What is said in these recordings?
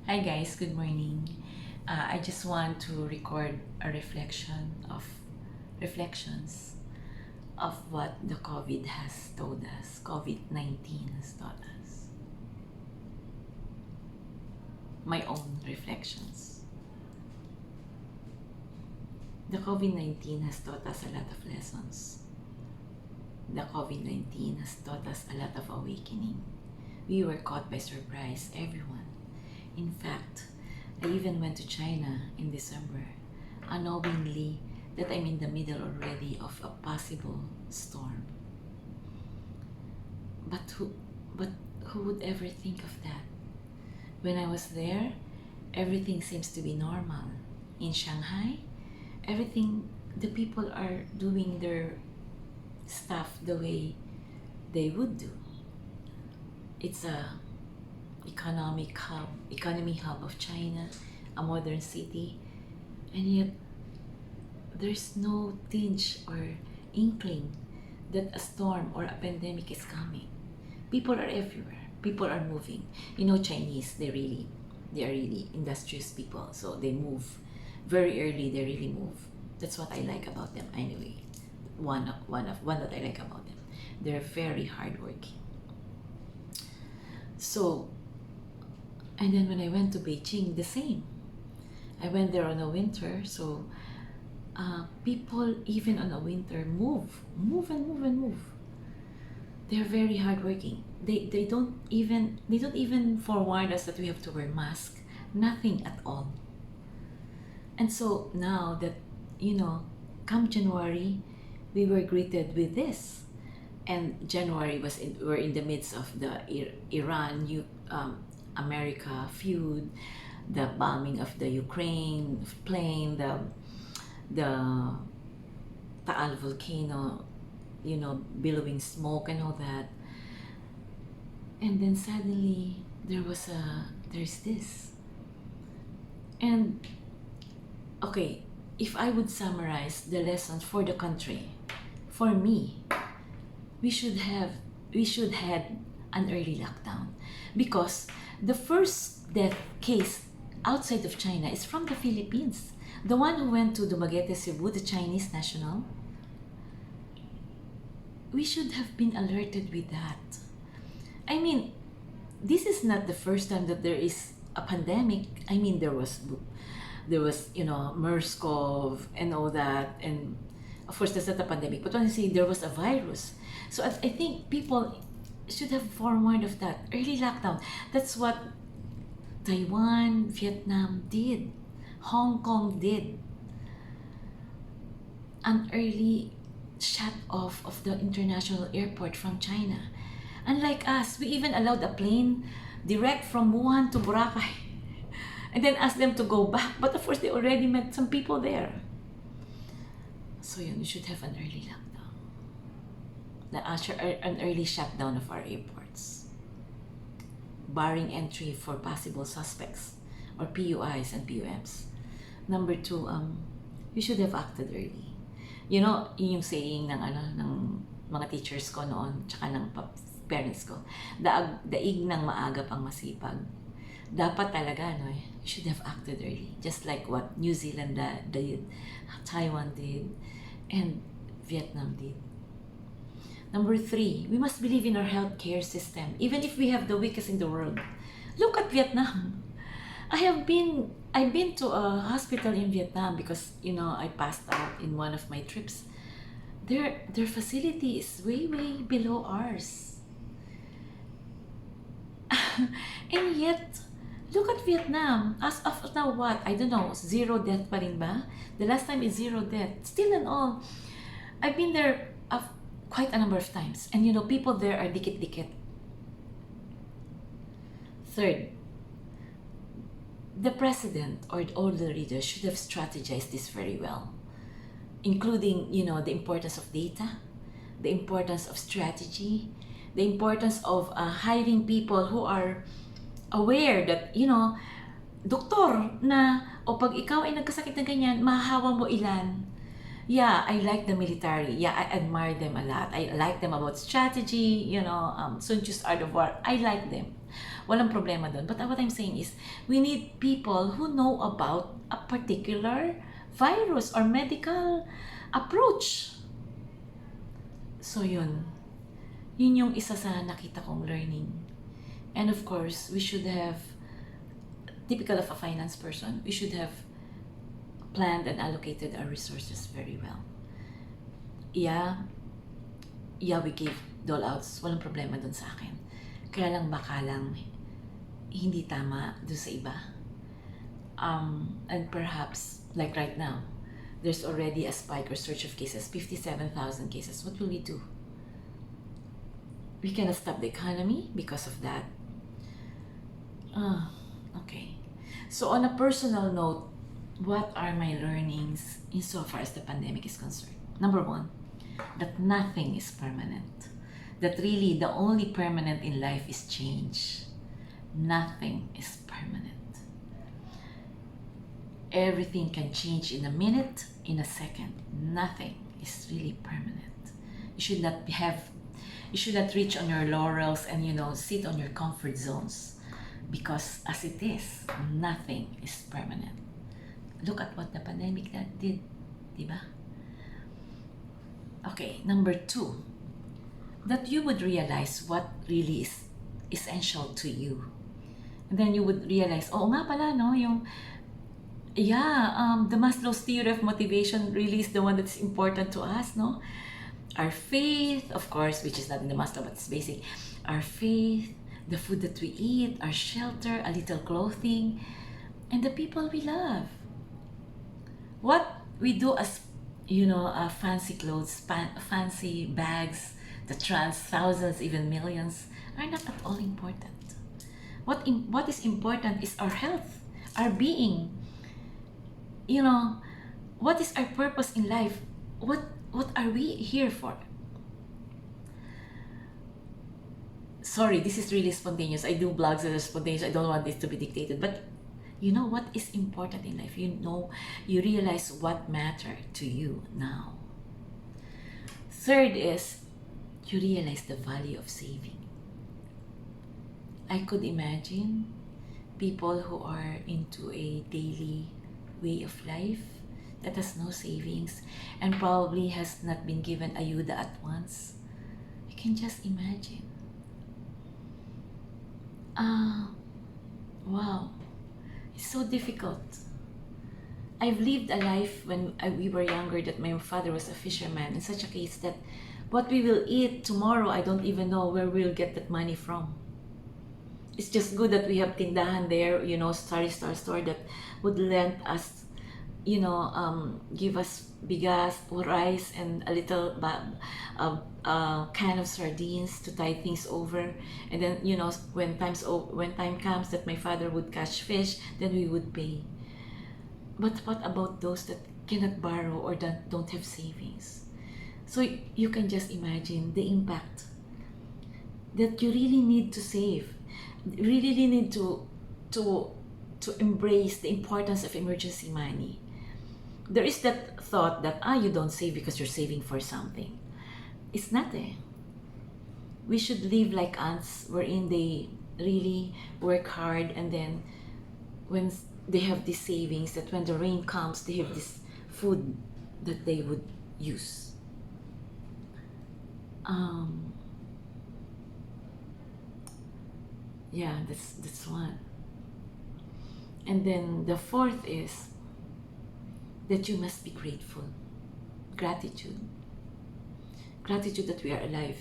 Hi guys, good morning. I just want to record a reflections of what the COVID has told us, COVID-19 has taught us. My own reflections. The COVID-19 has taught us a lot of lessons. The COVID-19 has taught us a lot of awakening. We were caught by surprise, everyone. In fact, I even went to China in December, unknowingly that I'm in the middle already of a possible storm. But who would ever think of that? When I was there, everything seems to be normal. In Shanghai, the people are doing their stuff the way they would do. It's a economy hub of China, a modern city, and yet there's no tinge or inkling that a storm or a pandemic is coming. People are everywhere. People are moving. Chinese, they are really industrious people, so they move very early. They really move. That's what I like about them anyway. One that I like about them. They're very hardworking. So, and then when I went to Beijing, the same. I went there on a winter, so people even on a winter move. They're very hardworking. They don't even forewarn us that we have to wear mask. Nothing at all. And so now that come January, we were greeted with this, and January we're in the midst of the Iran America feud, the bombing of the Ukraine plane, the Taal volcano, billowing smoke and all that. And then suddenly there's this. And okay, if I would summarize the lessons for the country, for me, we should had an early lockdown, because the first death case outside of China is from the Philippines. The one who went to Dumaguete, Cebu, the Chinese national. We should have been alerted with that. I mean, this is not the first time that there is a pandemic. I mean, there was MERS-CoV and all that, and of course that's not a pandemic. But when I say there was a virus, so I think people should have forewarned of that early lockdown. That's what Taiwan, Vietnam did. Hong Kong did. An early shut off of the international airport from China. Unlike us, we even allowed a plane direct from Wuhan to Boracay and then asked them to go back. But of course, they already met some people there. So we should have an early lockdown. An early shutdown of our airports, barring entry for possible suspects or PUIs and PUMs. Number two, we should have acted early. Yun yung saying ng mga teachers ko noon, tsaka ng parents ko. Daig ng maaga pang masipag. Dapat talaga, you should have acted early. Just like what New Zealand did, Taiwan did, and Vietnam did. Number three, we must believe in our healthcare system, even if we have the weakest in the world. Look at Vietnam. I've been to a hospital in Vietnam because I passed out in one of my trips. Their facility is way below ours. And yet, look at Vietnam. As of now, what? I don't know, 0 death pa rin ba? The last time is 0 death. Still and all, I've been there quite a number of times. And people there are dikit-dikit. Third, the president or all the leaders should have strategized this very well, including, the importance of data, the importance of strategy, the importance of hiring people who are aware that, doktor na, o pag ikaw ay nagkasakit na ganyan, mahahawa mo ilan. Yeah, I like the military. Yeah, I admire them a lot. I like them about strategy, Sun Tzu's Art of War. I like them. Walang problema doon. But what I'm saying is, we need people who know about a particular virus or medical approach. So yun yung isa sa nakita kong learning. And of course, we should have, typical of a finance person, we should have planned and allocated our resources very well. Yeah, we gave dole-outs. Walang problema dun sa akin. Kaya lang baka lang hindi tama dun sa iba. And perhaps, like right now, there's already a spike or surge of cases, 57,000 cases. What will we do? We cannot stop the economy because of that. Okay. So on a personal note, what are my learnings insofar as the pandemic is concerned? Number one, that nothing is permanent. That really the only permanent in life is change. Nothing is permanent. Everything can change in a minute, in a second. Nothing is really permanent. You should not reach on your laurels and sit on your comfort zones, because as it is, nothing is permanent. Look at what the pandemic did, diba? Okay, number two, that you would realize what really is essential to you. And then you would realize, nga pala, no, the Maslow's theory of motivation really is the one that's important to us, no? Our faith, of course, which is not in the Maslow, but it's basic. Our faith, the food that we eat, our shelter, a little clothing, and the people we love. What we do as, fancy clothes, fancy bags, the thousands, even millions, are not at all important. What is important is our health, our being. What is our purpose in life? What are we here for? Sorry, this is really spontaneous. I do blogs that are spontaneous. I don't want this to be dictated. But what is important in life? You realize what matters to you now. Third is, you realize the value of saving. I could imagine people who are into a daily way of life that has no savings and probably has not been given ayuda at once. You can just imagine. Wow, it's so difficult. I've lived a life when we were younger that my father was a fisherman, in such a case that what we will eat tomorrow, I don't even know where we'll get that money from. It's just good that we have tindahan there, store that would lend us, give us bigas or rice and a little can of sardines to tide things over. And then, when time comes that my father would catch fish, then we would pay. But what about those that cannot borrow or that don't have savings? So you can just imagine the impact that you really need to save. Really need to embrace the importance of emergency money. There is that thought that you don't save because you're saving for something. It's not eh. We should live like ants, wherein they really work hard, and then when they have these savings, that when the rain comes, they have this food that they would use. Yeah, that's one. And then the fourth is that you must be grateful. Gratitude that we are alive,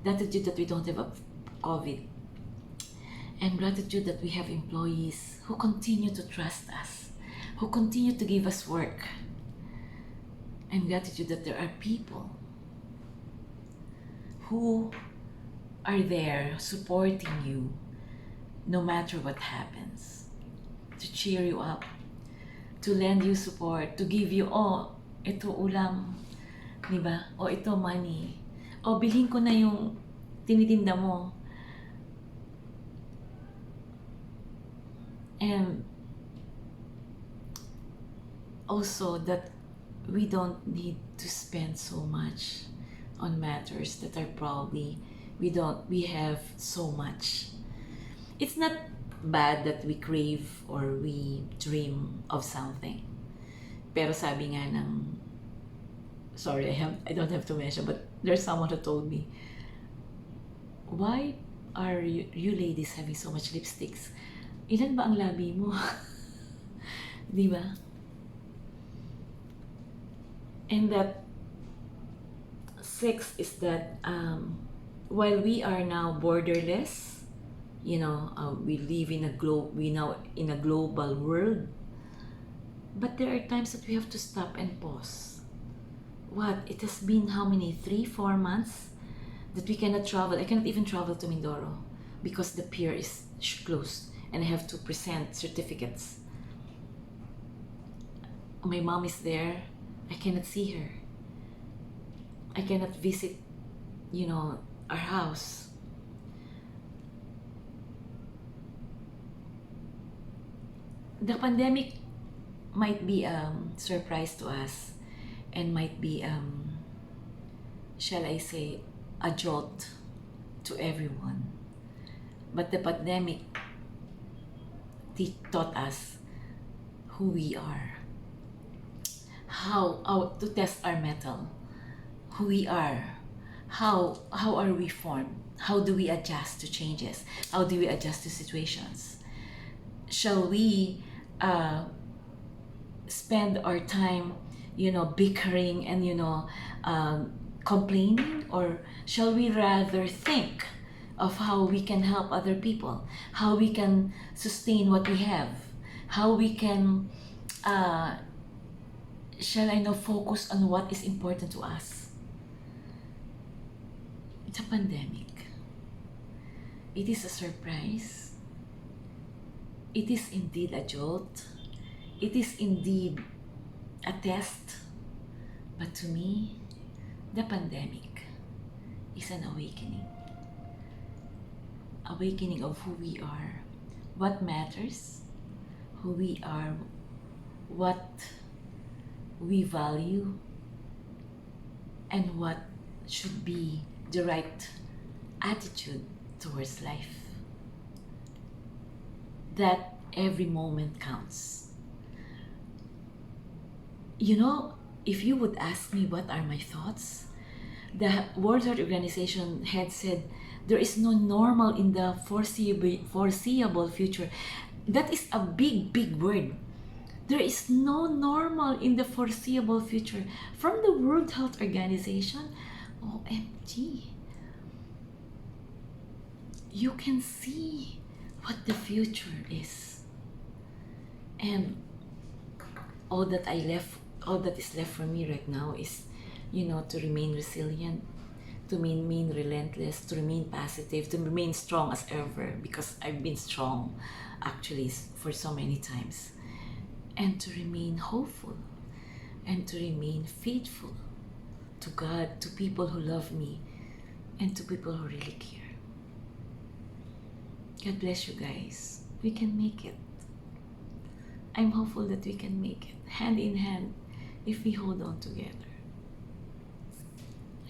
gratitude that we don't have a COVID, and gratitude that we have employees who continue to trust us, who continue to give us work, and gratitude that there are people who are there supporting you no matter what happens, to cheer you up, to lend you support, to give you, ito ulam, diba? O ito money. O bilhin ko na yung tinitinda mo. And also that we don't need to spend so much on matters that are probably we have so much. It's not bad that we crave or we dream of something. Pero sabi nga ng, sorry, I don't have to mention, but there's someone who told me, why are you ladies having so much lipsticks? Ilan ba ang labi mo? Di ba? And that six is that while we are now borderless, we live in we now in a global world, but there are times that we have to stop and pause. What? It has been how many? 3-4 months that we cannot travel. I cannot even travel to Mindoro because the pier is closed and I have to present certificates. My mom is there. I cannot see her. I cannot visit, our house. The pandemic might be a surprise to us and might be, shall I say, a jolt to everyone. But the pandemic taught us who we are, how to test our mettle, who we are, how are we formed, how do we adjust to changes, how do we adjust to situations. Shall we spend our time, bickering and complaining, or shall we rather think of how we can help other people, how we can sustain what we have, how we can focus on what is important to us. It's a pandemic. It is a surprise. It is indeed a jolt. It is indeed a test. But to me, the pandemic is an awakening. Awakening of who we are, what matters, who we are, what we value, and what should be the right attitude towards life. That every moment counts. If you would ask me what are my thoughts, the World Health Organization had said there is no normal in the foreseeable future. That is a big word. There is no normal in the foreseeable future. From the World Health Organization, OMG. You can see what the future is. And all that is left for me right now is, to remain resilient, to remain relentless, to remain positive, to remain strong as ever, because I've been strong actually for so many times, and to remain hopeful, and to remain faithful to God, to people who love me, and to people who really care. God bless you guys. We can make it. I'm hopeful that we can make it hand in hand if we hold on together.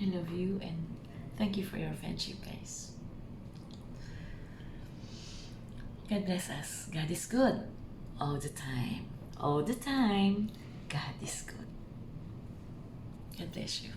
I love you and thank you for your friendship, guys. God bless us. God is good all the time. All the time, God is good. God bless you.